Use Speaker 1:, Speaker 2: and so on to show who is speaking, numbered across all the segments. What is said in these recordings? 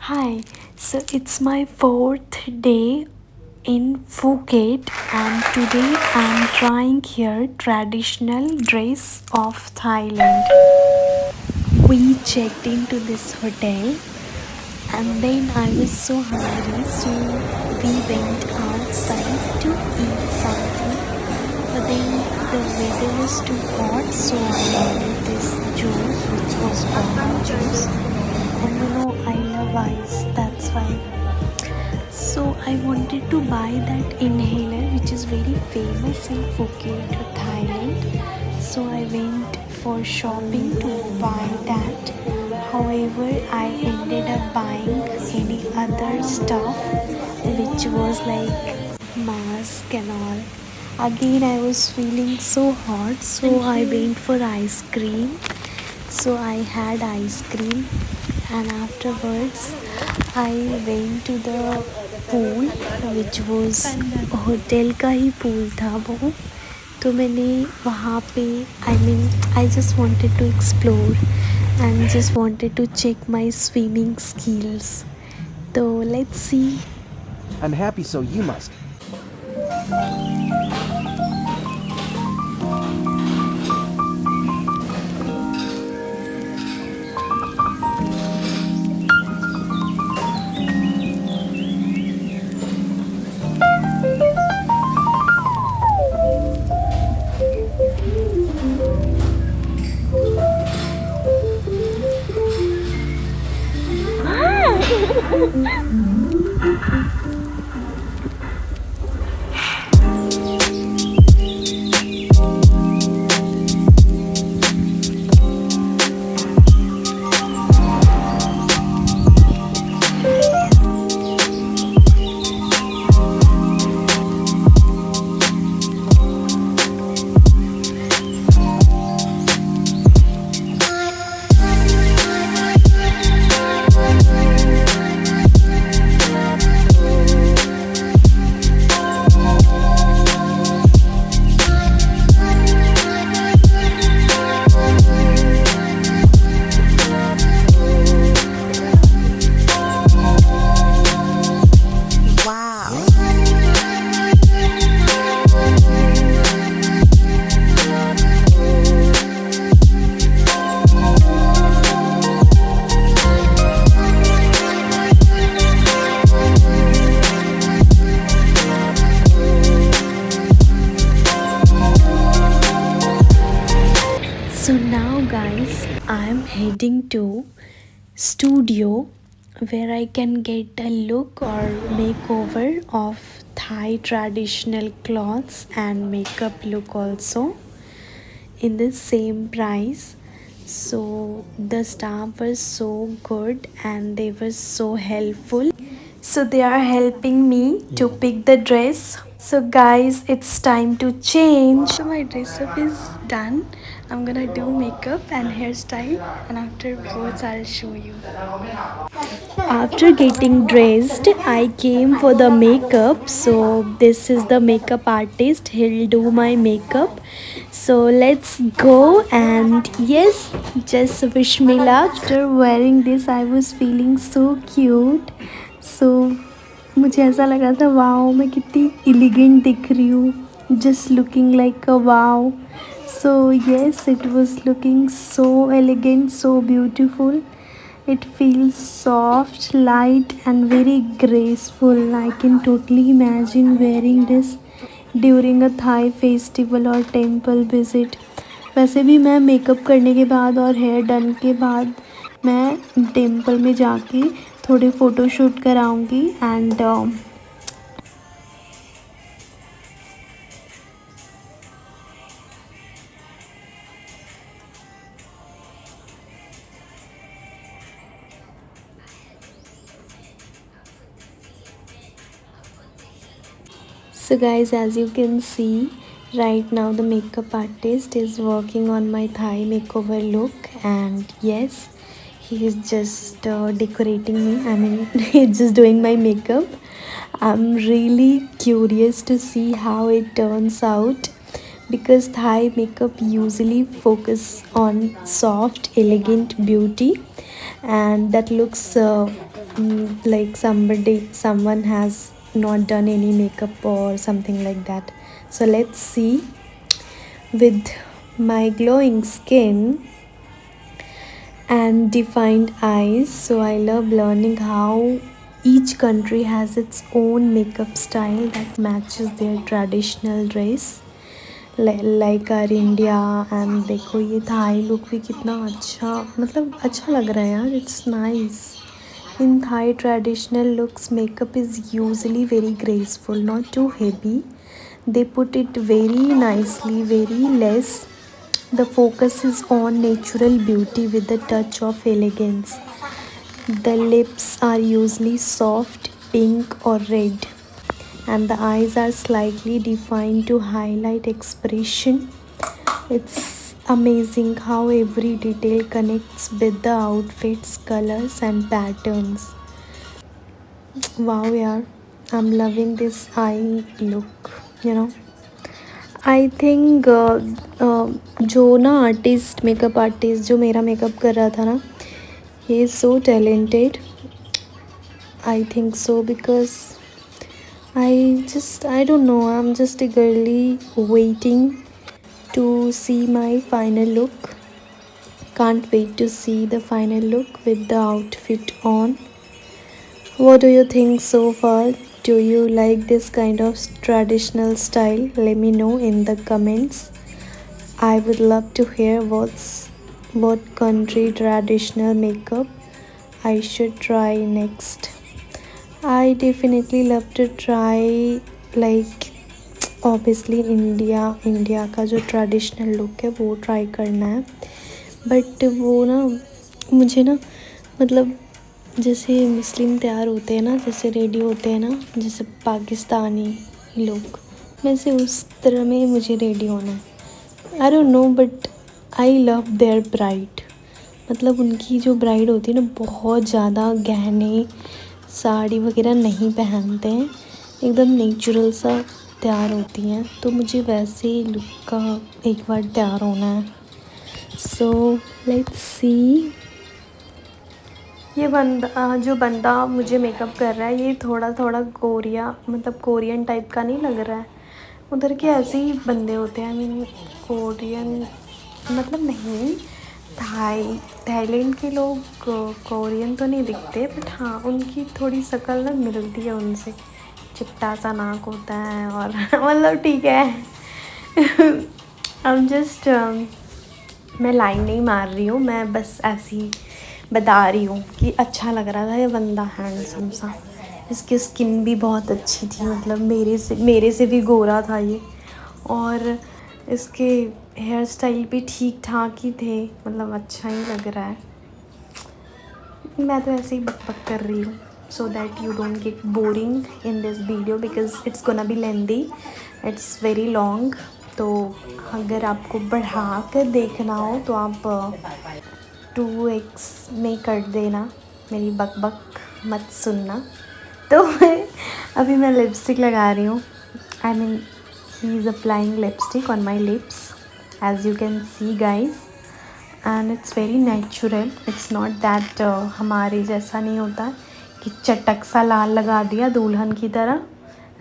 Speaker 1: Hi, so it's my fourth day in Phuket and today I'm trying here traditional dress of Thailand. We checked into this hotel and then I was so hungry so we went outside to eat something, but then the weather was too hot so I ordered this juice which was guava juice, and I love ice, that's why. So I wanted to buy that inhaler which is very famous in Phuket or Thailand. So I went for shopping to buy that. However, I ended up buying any other stuff which was like mask and all. Again, I was feeling so hot, so I went for ice cream. So I had ice cream, and afterwards I went to the pool which was hotel का ही pool था वो. तो मैंने वहाँ पे I just wanted to explore and just wanted to check my swimming skills. So let's see.
Speaker 2: I'm happy, so you must.
Speaker 1: So now guys, I'm heading to studio where I can get a look or makeover of Thai traditional clothes and makeup look also in the same price. So the staff was so good and they were so helpful. So they are helping me to pick the dress. So guys, it's time to change. So my dress up is done. I'm gonna do makeup and hairstyle, and afterwards I'll show you. After getting dressed, I came for the makeup. So this is the makeup artist. He'll do my makeup. So let's go, and yes, just wish me luck. After wearing this, I was feeling so cute. So मुझे ऐसा लगा था wow मैं कितनी elegant दिख रही हूँ, just looking like a wow. So yes, it was looking so elegant, so beautiful. It feels soft, light and very graceful. I can totally imagine wearing this during a Thai festival or temple visit. वैसे भी मैं makeup करने के बाद और hair done के बाद मैं टेम्पल में जाके थोड़े फ़ोटोशूट कराऊंगी and so guys, as you can see, right now the makeup artist is working on my Thai makeover look, and yes, he is just decorating me. He's just doing my makeup. I'm really curious to see how it turns out because Thai makeup usually focus on soft, elegant beauty, and that looks like someone has not done any makeup or something like that. So let's see. With my glowing skin and defined eyes, so I love learning how each country has its own makeup style that matches their traditional dress. Like R India and देखो ये Thai look भी कितना अच्छा, मतलब अच्छा लग रहा है यार. It's nice. In Thai traditional looks makeup is usually very graceful, not too heavy. They put it very nicely, very less. The focus is on natural beauty with a touch of elegance. The lips are usually soft, pink, or red, and the eyes are slightly defined to highlight expression. It's amazing how every detail connects with the outfit's colors and patterns. Wow, yeah, I'm loving this eye look, you know. I think जो ना artist, makeup artist जो मेरा makeup कर रहा था ना, he is so talented. I think so because I don't know, I'm just eagerly waiting to see my final look. Can't wait to see the final look with the outfit on. What do you think so far? Do you like this kind of traditional style? Let me know in the comments. I would love to hear what country traditional makeup I should try next. I definitely love to try, like obviously India का जो traditional look है वो try करना है. But वो ना मुझे ना, मतलब जैसे मुस्लिम तैयार होते हैं ना, जैसे रेडी होते हैं ना, जैसे पाकिस्तानी लोग, वैसे उस तरह में मुझे रेडी होना है. I don't know but I love their bride. मतलब उनकी जो ब्राइड होती है ना, बहुत ज़्यादा गहने साड़ी वगैरह नहीं पहनते हैं, एकदम नेचुरल सा तैयार होती हैं. तो मुझे वैसे लुक का एक बार तैयार होना है. So let's see. ये जो बंदा मुझे मेकअप कर रहा है, ये थोड़ा थोड़ा मतलब कोरियन टाइप का नहीं लग रहा है. उधर के ऐसे ही बंदे होते हैं. आई मीन कोरियन मतलब नहीं, थाईलैंड के लोग कोरियन तो नहीं दिखते, बट हाँ उनकी थोड़ी शक्ल ना मिलती है उनसे. चिट्टा सा नाक होता है और मतलब ठीक है. I'm just मैं लाइन नहीं मार रही हूँ, मैं बस ऐसी बता रही हूँ कि अच्छा लग रहा था ये बंदा, हैंडसम सा. इसकी स्किन भी बहुत अच्छी थी, मतलब मेरे से भी गोरा था ये. और इसके हेयर स्टाइल भी ठीक ठाक ही थे, मतलब अच्छा ही लग रहा है. मैं तो ऐसे ही बक कर रही हूँ so that you don't get boring in this video because it's gonna be lengthy, it's very long. तो अगर आपको बढ़ा कर देखना हो तो आप 2x में कर देना, मेरी बक मत सुनना. तो अभी मैं लिपस्टिक लगा रही हूँ. I mean he is applying lipstick on my lips, as you can see guys, and it's very natural. It's not that हमारे जैसा नहीं होता कि चटक सा लाल लगा दिया दुल्हन की तरह,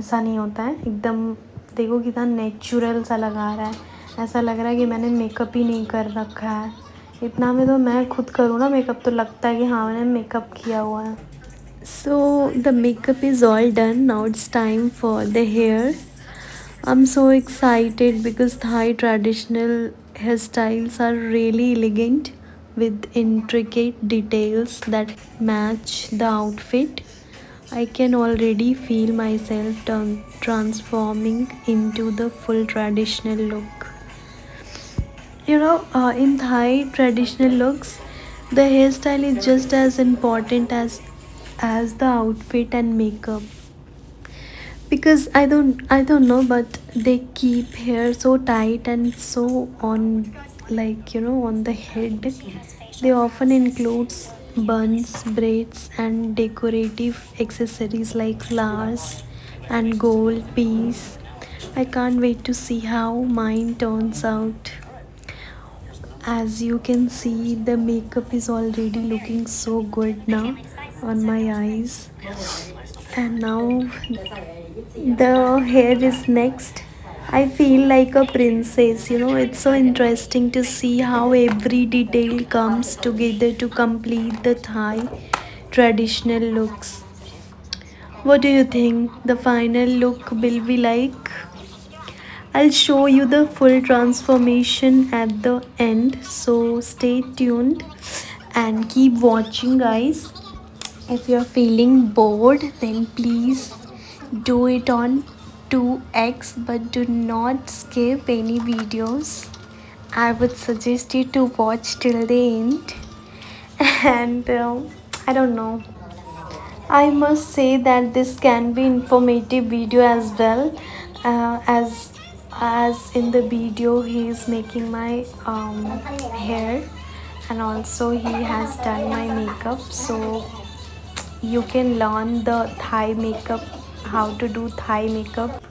Speaker 1: ऐसा नहीं होता है. एकदम देखो कितना नेचुरल सा लगा रहा है. ऐसा लग रहा है कि मैंने मेकअप ही नहीं कर रखा है. इतना में तो मैं खुद करूँ ना मेकअप तो लगता है कि हाँ मैंने मेकअप किया हुआ है. So the makeup is all done. Now it's time for the hair. I'm so excited because Thai traditional hairstyles are really elegant with intricate details that match the outfit. I can already feel myself transforming into the full traditional look. You know, in Thai traditional looks, the hairstyle is just as important as the outfit and makeup. Because I don't know, but they keep hair so tight and so on, like on the head. They often includes buns, braids, and decorative accessories like flowers and gold piece. I can't wait to see how mine turns out. As you can see, the makeup is already looking so good now. on my eyes. And now the hair is next. I feel like a princess, it's so interesting to see how every detail comes together to complete the Thai traditional looks. What do you think the final look will be like? I'll show you the full transformation at the end, so stay tuned and keep watching, guys. If you're feeling bored, then please do it on 2x, but do not skip any videos. I would suggest you to watch till the end. And I don't know. I must say that this can be informative video as well, as in the video he is making my hair, and also he has done my makeup, so you can learn the Thai makeup, how to do Thai makeup,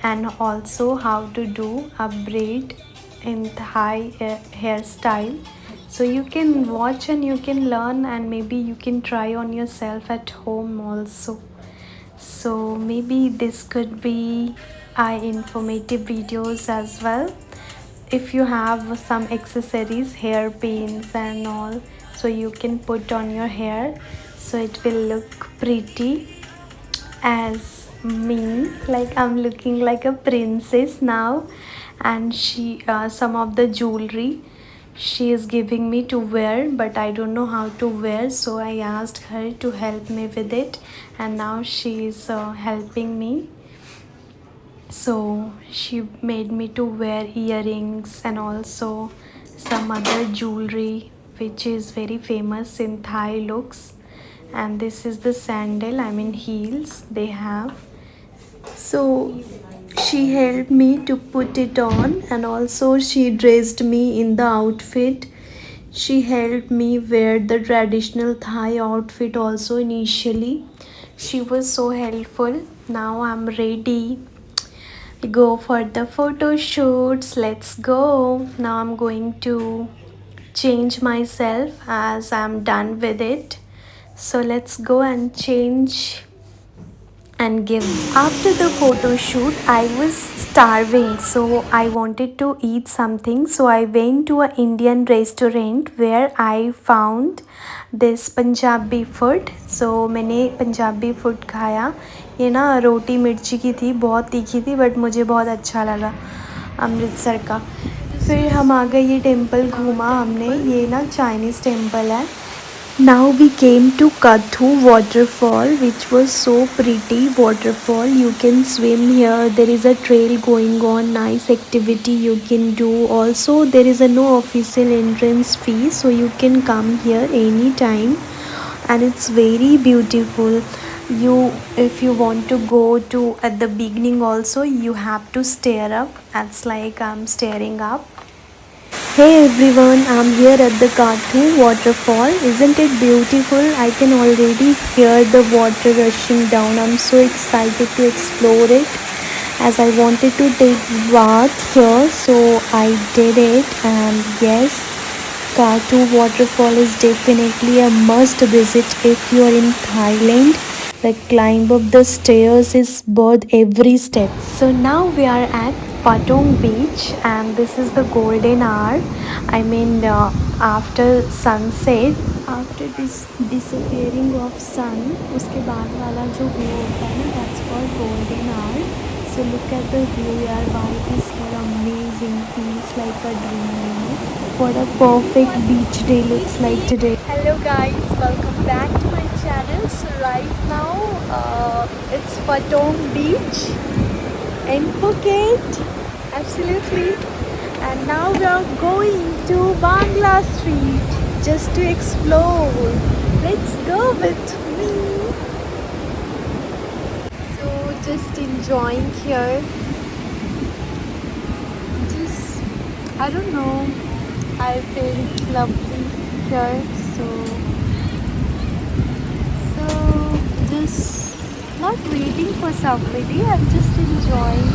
Speaker 1: and also how to do a braid in Thai hairstyle. So you can watch and you can learn, and maybe you can try on yourself at home also. So maybe this could be informative videos as well. If you have some accessories, hair pins and all, so you can put on your hair, so it will look pretty as me, like I'm looking like a princess now. And she some of the jewelry she is giving me to wear, but I don't know how to wear, so I asked her to help me with it, and now she is helping me. So she made me to wear earrings and also some other jewelry which is very famous in Thai looks. And this is the sandal, I mean heels they have. So she helped me to put it on, and also she dressed me in the outfit. She helped me wear the traditional Thai outfit also initially. She was so helpful. Now I'm ready to go for the photo shoots. Let's go. Now I'm going to change myself as I'm done with it. So let's go and change and give. After the photo shoot, I was starving, so I wanted to eat something. So I went to an Indian restaurant where I found this Punjabi food. So मैंने Punjabi food खाया. ये ना रोटी मिर्ची की थी, बहुत तीखी थी, बट मुझे बहुत अच्छा लगा अमृतसर का. फिर हम आ गए, ये टेम्पल घूमा हमने. ये ना चाइनीज़ टेम्पल है. Now we came to Kathu waterfall, which was so pretty waterfall. You can swim here. There is a trail going on, nice activity you can do. Also there is a no official entrance fee, so you can come here anytime, and it's very beautiful. You, if you want to go to at the beginning also, you have to stare up. It's like I'm staring up. Hey everyone, I'm here at the Kathu waterfall. Isn't it beautiful? I can already hear the water rushing down. I'm so excited to explore it, as I wanted to take bath here, so I did it. And yes, Kathu waterfall is definitely a must visit if you are in Thailand. The climb up the stairs is worth every step. So now we are at Patong Beach, and this is the golden hour. I mean after sunset, after this disappearing of sun, उसके बाद वाला जो view होता है ना, that's called golden hour. So look at the view, yaar, vibe is here amazing, feels like a dream. What a perfect beach day looks like today. Hello guys, welcome back to my channel. So right now it's Patong Beach in Phuket, absolutely. And now we are going to Bangla Street just to explore. Let's go with me. So just enjoying here. Just, I don't know, I feel lovely here. So just not waiting for somebody. I'm just enjoying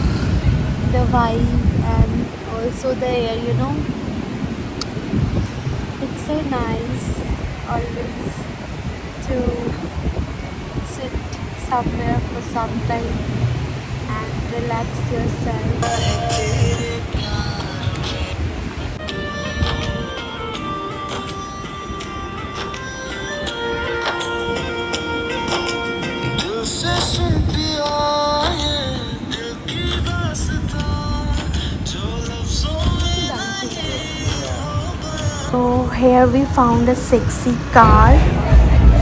Speaker 1: the vibe and also the air, It's so nice always to sit somewhere for some time and relax yourself. So here we found a sexy car.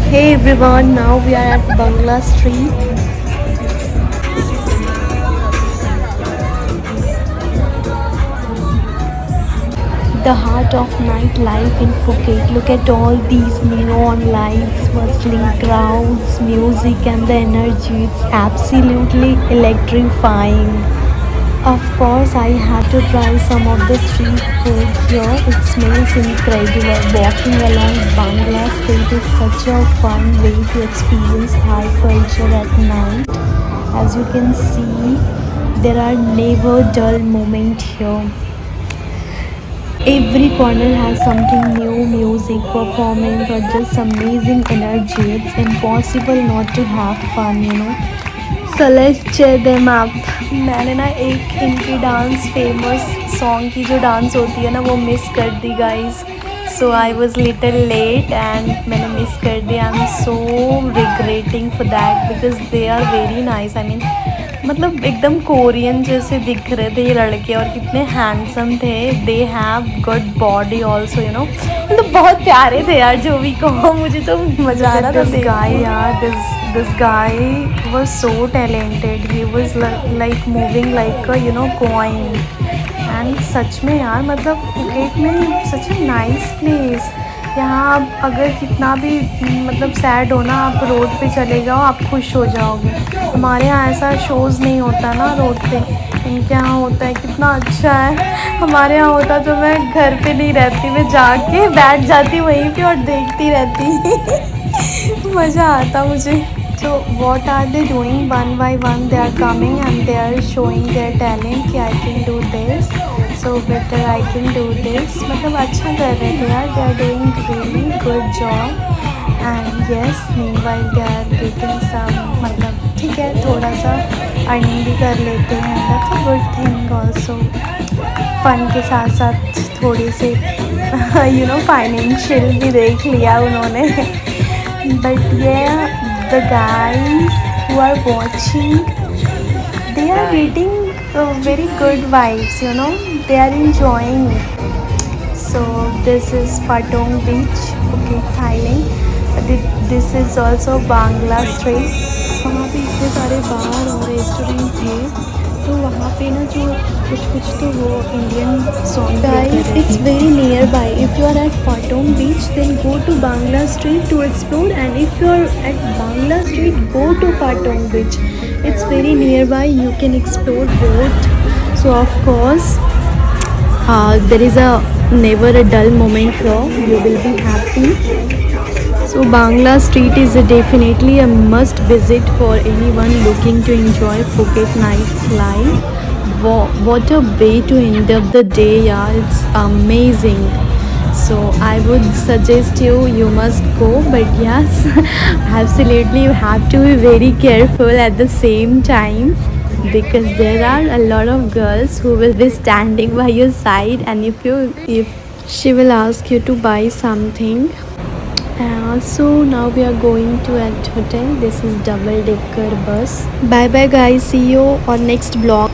Speaker 1: Hey everyone, now we are at Bangla Street. The heart of nightlife in Phuket. Look at all these neon lights, bustling crowds, music and the energy. It's absolutely electrifying. Of course, I had to try some of the street food here. It smells incredible. Walking along Bangla Street is such a fun way to experience Thai culture at night. As you can see, there are never dull moments here. Every corner has something new, music, performance, or just amazing energy. It's impossible not to have fun, you know. So let's cheer them up. मैंने ना एक इनकी dance famous song की जो dance होती है ना वो मिस कर दी guys. So I was little late and मैंने मिस कर दी. I am so regretting for that because they are very nice. I mean मतलब एकदम कोरियन जैसे दिख रहे थे ये लड़के और कितने हैंडसम थे. They have good body also you know. मतलब बहुत प्यारे थे यार. जो भी कहो मुझे तो मज़ा आ रहा था. दिस गाय यार, this guy was so talented. He was like moving like a you know coin. And सच में यार मतलब फुकेट में सच ए नाइस प्लेस. यहाँ आप अगर कितना भी मतलब सैड हो ना, आप रोड पे चले जाओ आप खुश हो जाओगे. हमारे यहाँ ऐसा शोज़ नहीं होता ना रोड पे. इनके यहाँ होता है. कितना अच्छा है. हमारे यहाँ होता तो मैं घर पे नहीं रहती, मैं जाके बैठ जाती वहीं पे और देखती रहती. मज़ा आता मुझे. So what are they doing? One by one they are coming and they are showing their talent कि I can do this, so better I can do this. मतलब अच्छा कर रहे थे यार. They are doing really good job and yes, meanwhile they are getting some मतलब ठीक है थोड़ा सा earning भी कर लेते हैं. That's a good thing also. Fun के साथ साथ थोड़ी सी you know फाइनेंशियल भी देख लिया उन्होंने. But yeah, the guys who are watching, they are getting very good vibes, you know. They are enjoying. So this is Patong Beach, okay, Thailand. This is also Bangla Street. वहाँ पे इतने सारे बार और restaurant थे तो वहाँ पे ना जो कुछ तो वो Indian song guys. It's very nearby. If you are at Patong Beach then go to Bangla Street to explore, and if you are at Bangla Street go to Patong Beach. It's very nearby. You can explore both. So of course there is a never a dull moment here. You will be happy. So Bangla Street is definitely a must visit for anyone looking to enjoy Phuket night's life. What a way to end up the day, yeah. It's amazing. So I would suggest you must go, but yes, absolutely you have to be very careful at the same time because there are a lot of girls who will be standing by your side, and if she will ask you to buy something. So now we are going to at hotel. This is double decker bus. Bye bye guys, see you on next vlog.